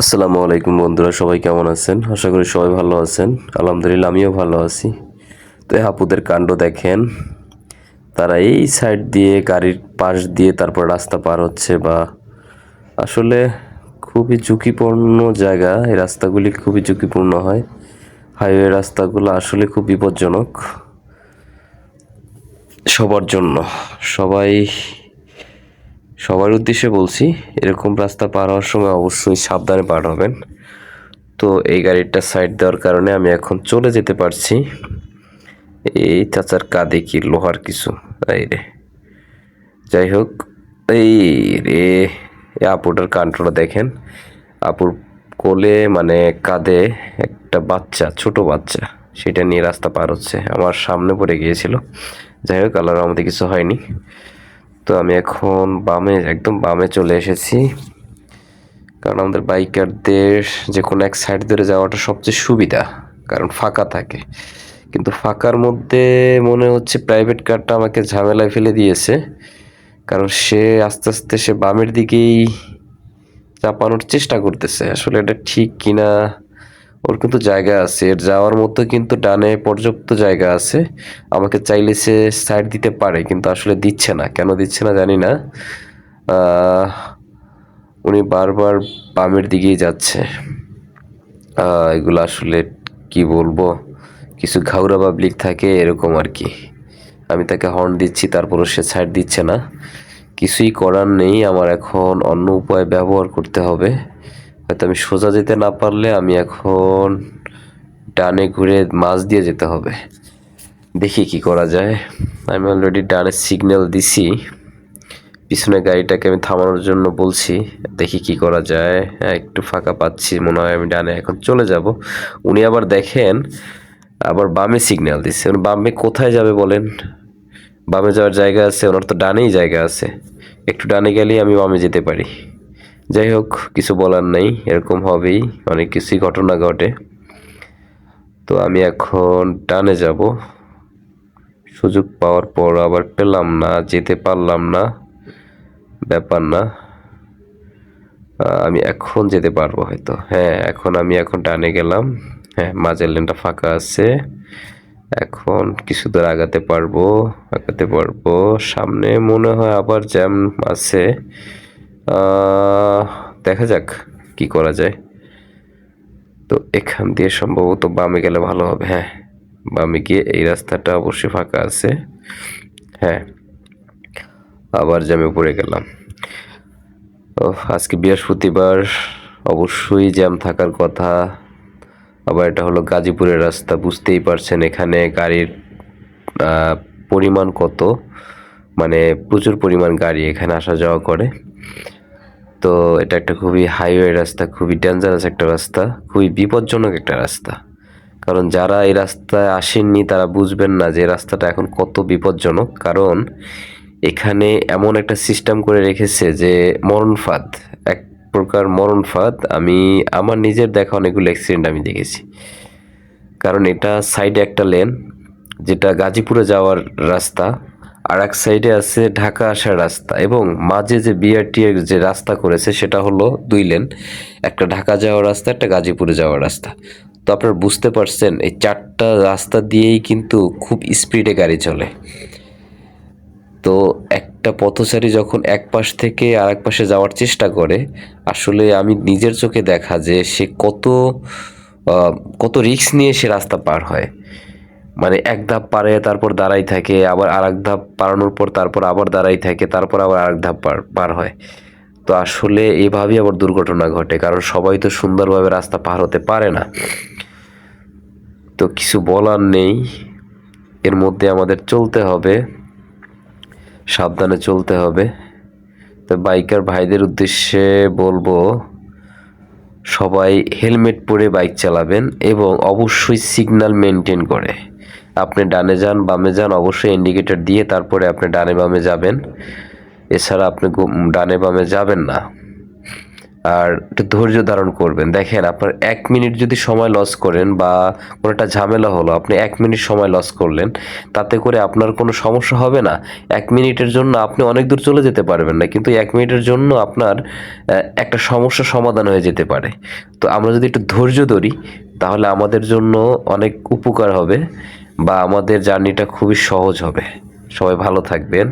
আসসালামু আলাইকুম বন্ধুরা, সবাই কেমন আছেন? আশা করি সবাই ভালো আছেন। আলহামদুলিল্লাহ আমিও ভালো আছি। তো এই আপুদের কাণ্ড দেখেন, তারা এই সাইড দিয়ে গাড়ির পাশ দিয়ে তারপর রাস্তা পার হচ্ছে, বা আসলে খুবই ঝুঁকিপূর্ণ জায়গা। এই রাস্তাগুলি খুবই ঝুঁকিপূর্ণ হয়। হাইওয়ে রাস্তাগুলো আসলে খুব বিপজ্জনক সবার জন্য। সবাই সবার উদ্দেশ্যে বলছি, এরকম রাস্তা পার হওয়ার সময় অবশ্যই সাবধানে পার হবেন। তো এই গাড়িটা সাইড দেওয়ার কারণে আমি এখন চলে যেতে পারছি। এই চাচার কাঁধে কি লোহার কিছু, এই রে। যাই হোক, এই রে, এই আপুটার কাণ্ডটা দেখেন। আপুর কোলে মানে কাঁধে একটা বাচ্চা, ছোট বাচ্চা, সেটা নিয়ে রাস্তা পার হচ্ছে। আমার সামনে পড়ে গিয়েছিল। যাই হোক, আল্লাহর রহমতে কিছু হয়নি। তো আমি এখন বামে, একদম বামে চলে এসেছি, কারণ আমাদের বাইকারদের যে কোনো এক সাইড ধরে যাওয়াটা সবচেয়ে সুবিধা, কারণ ফাঁকা থাকে। কিন্তু ফাঁকার মধ্যে মনে হচ্ছে প্রাইভেট কারটা আমাকে ঝামেলায় ফেলে দিয়েছে, কারণ সে আস্তে আস্তে সে বামের দিকেই চাপানোর চেষ্টা করতেছে। আসলে এটা ঠিক কিনা, ওর কিন্তু জায়গা আছে, এর যাওয়ার মতো কিন্তু ডানে পর্যাপ্ত জায়গা আছে। আমাকে চাইলে সে সাইড দিতে পারে, কিন্তু আসলে দিচ্ছে না। কেন দিচ্ছে না জানি না। আহ, উনি বারবার বামের দিকেই যাচ্ছে। এগুলো আসলে কি বলবো, কিছু ঘাউরা পাবলিক থাকে এরকম আর কি। আমি তাকে হর্ন দিচ্ছি, তারপরও সে সাইড দিচ্ছে না। কিছুই করার নেই, আমার এখন অন্য উপায় ব্যবহার করতে হবে। হয়তো আমি সোজা যেতে না পারলে আমি এখন ডানে ঘুরে মাঝ দিয়ে যেতে হবে। দেখি কি করা যায়। আমি অলরেডি ডানে সিগন্যাল দিছি, পিছনে গাড়িটাকে আমি থামানোর জন্য বলছি। দেখি কি করা যায়। হ্যাঁ, একটু ফাঁকা পাচ্ছি, মনে হয় আমি ডানে এখন চলে যাব। উনি আবার দেখেন, আবার বামে সিগন্যাল দিচ্ছে। উনি বামে কোথায় যাবে বলেন? বামে যাওয়ার জায়গা আছে, ওনার তো ডানেই জায়গা আছে। একটু ডানে গেলেই আমি বামে যেতে পারি। যাই হোক, কিছু বলার নেই, এরকম হবেই, অনেক কিছুই ঘটনা ঘটে। তো আমি এখন ডানে যাব। সুযোগ পাওয়ার পর আবার পেলাম না, যেতে পারলাম না, ব্যাপার না। আমি এখন যেতে পারবো হয়তো। হ্যাঁ, এখন ডানে গেলাম। হ্যাঁ, মাঝের লেনটা ফাঁকা আছে। এখন কিছু দূর আগাতে পারবো। সামনে মনে হয় আবার জ্যাম আছে। দেখা যাক কি করা যায়। তো এখান দিয়ে সম্ভবত বামে গেলে ভালো হবে। হ্যাঁ, বামে গিয়ে এই রাস্তাটা অবশ্যই ফাঁকা আছে। হ্যাঁ, আবার জ্যামে পড়ে গেলাম। আজকে বৃহস্পতিবার, অবশ্যই জ্যাম থাকার কথা। আবার এটা হলো গাজীপুরের রাস্তা, বুঝতেই পারছেন এখানে গাড়ির পরিমাণ কত। মানে প্রচুর পরিমাণ গাড়ি এখানে আসা যাওয়া করে। তো এটা একটা খুবই হাইওয়ে রাস্তা, খুবই ডেঞ্জারাস একটা রাস্তা, খুবই বিপজ্জনক একটা রাস্তা। কারণ যারা এই রাস্তায় আসেননি তারা বুঝবেন না যে রাস্তাটা এখন কত বিপজ্জনক। কারণ এখানে এমন একটা সিস্টেম করে রেখেছে যে মরণ ফাঁদ, এক প্রকার মরণ ফাঁদ। আমি আমার নিজের দেখা অনেকগুলো অ্যাক্সিডেন্ট আমি দেখেছি। কারণ এটা সাইডে একটা লেন, যেটা গাজীপুরে যাওয়ার রাস্তা, আর এক সাইডে আছে ঢাকা আসার রাস্তা, এবং মাঝে যে বিআরটি এর যে রাস্তা করেছে সেটা হলো দুই লেন, একটা ঢাকা যাওয়ার রাস্তা, একটা গাজীপুরে যাওয়ার রাস্তা। তো আপনারা বুঝতে পারছেন এই চারটা রাস্তা দিয়েই কিন্তু খুব স্পিডে গাড়ি চলে। তো একটা পথচারী যখন এক পাশ থেকে আরেক পাশে যাওয়ার চেষ্টা করে, আসলে আমি নিজের চোখে দেখা যে সে কত রিস্ক নিয়ে সে রাস্তা পার হয়। মানে এক ধাপ পারে তারপর দাঁড়াই থাকে, আবার আরেক ধাপ পারানোর পর তারপর আবার দাঁড়াই থাকে, তারপর আবার আরেক ধাপ পার হয়। তো আসলে এভাবেই আবার দুর্ঘটনা ঘটে, কারণ সবাই তো সুন্দরভাবে রাস্তা পার হতে পারে না। তো কিছু বলার নেই, এর মধ্যে আমাদের চলতে হবে, সাবধানে চলতে হবে। তো বাইকার ভাইদের উদ্দেশ্যে বলবো, সবাই হেলমেট পরে বাইক চালাবেন এবং অবশ্যই সিগন্যাল মেনটেন করে। আপনি ডানে যান বামে যান, অবশ্যই ইন্ডিকেটর দিয়ে তারপরে আপনি ডানে বামে যাবেন। এছাড়া আপনি ডানে বামে যাবেন না। আর একটু ধৈর্য ধারণ করবেন। দেখেন আপনার 1 মিনিট যদি সময় লস করেন বা কোনো একটা ঝামেলা হলো, আপনি 1 মিনিট সময় লস করলেন, তাতে করে আপনার কোনো সমস্যা হবে না। 1 মিনিটের জন্য আপনি অনেক দূর চলে যেতে পারবেন না, কিন্তু 1 মিনিটের জন্য আপনার একটা সমস্যার সমাধান হয়ে যেতে পারে। তো আমরা যদি একটু ধৈর্য ধরি তাহলে আমাদের জন্য অনেক উপকার হবে বা আমাদের জার্নিটা খুবই সহজ হবে। সবাই ভালো থাকবেন।